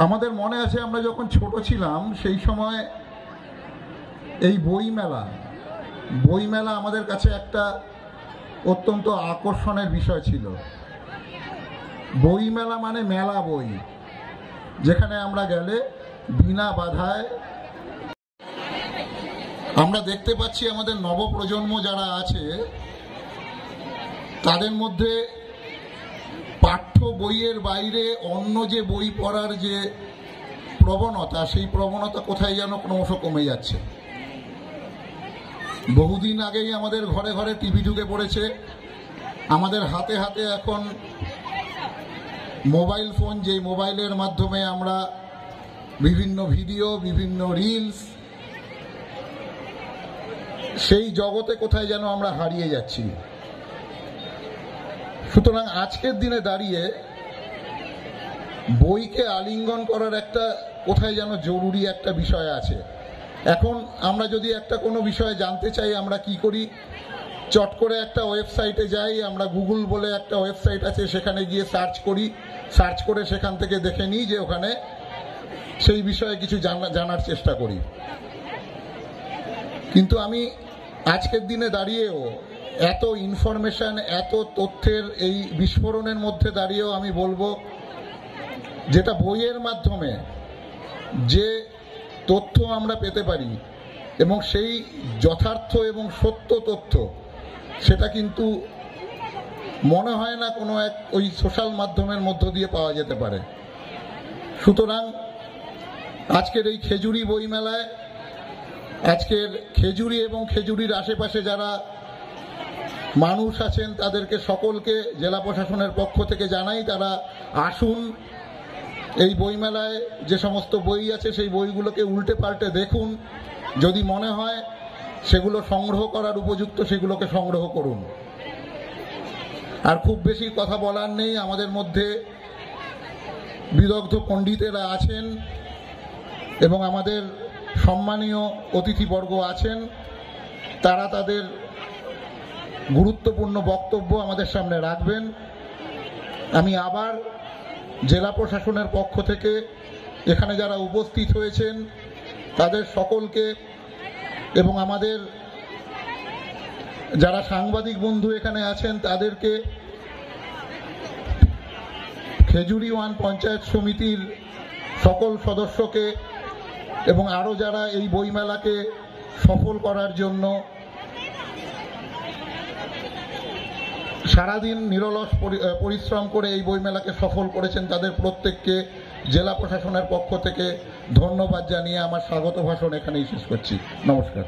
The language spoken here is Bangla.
আমাদের মনে আছে আমরা যখন ছোট ছিলাম সেই সময় এই বইমেলা আমাদের কাছে একটা অত্যন্ত আকর্ষণের বিষয় ছিল। বইমেলা মানে মেলা বই, যেখানে আমরা গেলে বিনা বাধায় আমরা দেখতে পাচ্ছি আমাদের নবপ্রজন্ম যারা আছে তাদের মধ্যে পাঠ্য বইয়ের বাইরে অন্য যে বই পড়ার যে প্রবণতা, সেই প্রবণতা কোথায় যেন ক্রমশ কমে যাচ্ছে। বহুদিন আগেই আমাদের ঘরে ঘরে টিভি ঢুকে পড়েছে, আমাদের হাতে হাতে এখন মোবাইল ফোন, যে মোবাইলের মাধ্যমে আমরা বিভিন্ন ভিডিও, বিভিন্ন রিলস, সেই জগতে কোথায় যেন আমরা হারিয়ে যাচ্ছি। সুতরাং আজকের দিনে দাঁড়িয়ে বইকে আলিঙ্গন করার একটা কোথায় যেন জরুরি একটা বিষয় আছে। এখন আমরা যদি একটা কোনো বিষয়ে জানতে চাই, আমরা কি করি? চট করে একটা ওয়েবসাইটে যাই, আমরা গুগল বলে একটা ওয়েবসাইট আছে, সেখানে গিয়ে সার্চ করে সেখান থেকে দেখে নিই যে ওখানে সেই বিষয়ে কিছু জানার চেষ্টা করি। কিন্তু আমি আজকের দিনে দাঁড়িয়েও এত ইনফরমেশন, এত তথ্যের এই বিস্ফোরণের মধ্যে দাঁড়িয়েও আমি বলবো, যেটা বইয়ের মাধ্যমে যে তথ্য আমরা পেতে পারি এবং সেই যথার্থ এবং সত্য তথ্য, সেটা কিন্তু মনে হয় না কোনো এক ওই সোশ্যাল মাধ্যমের মধ্য দিয়ে পাওয়া যেতে পারে। সুতরাং আজকের এই খেজুরি বইমেলায়, আজকের খেজুরি এবং খেজুরির আশেপাশে যারা মানুষ আছেন তাদেরকে সকলকে জেলা প্রশাসনের পক্ষ থেকে জানাই, তারা আসুন, এই বইমেলায় যে সমস্ত বই আছে সেই বইগুলোকে উল্টে পাল্টে দেখুন, যদি মনে হয় সেগুলো সংগ্রহ করার উপযুক্ত সেগুলোকে সংগ্রহ করুন। আর খুব বেশি কথা বলার নেই, আমাদের মধ্যে বিদগ্ধ পণ্ডিতেরা আছেন এবং আমাদের সম্মানীয় অতিথিবর্গ আছেন, তারা তাদের গুরুত্বপূর্ণ বক্তব্য আমাদের সামনে রাখবেন। আমি আবার জেলা প্রশাসনের পক্ষ থেকে এখানে যারা উপস্থিত হয়েছেন তাদের সকলকে এবং আমাদের যারা সাংবাদিক বন্ধু এখানে আছেন তাদেরকে, খেজুরি 1 পঞ্চায়েত সমিতির সকল সদস্যকে এবং আরও যারা এই বইমেলাকে সফল করার জন্য সারাদিন নিরলস পরিশ্রম করে এই বইমেলাকে সফল করেছেন, তাদের প্রত্যেককে জেলা প্রশাসনের পক্ষ থেকে ধন্যবাদ জানিয়ে আমার স্বাগত ভাষণ এখানেই শেষ করছি। নমস্কার।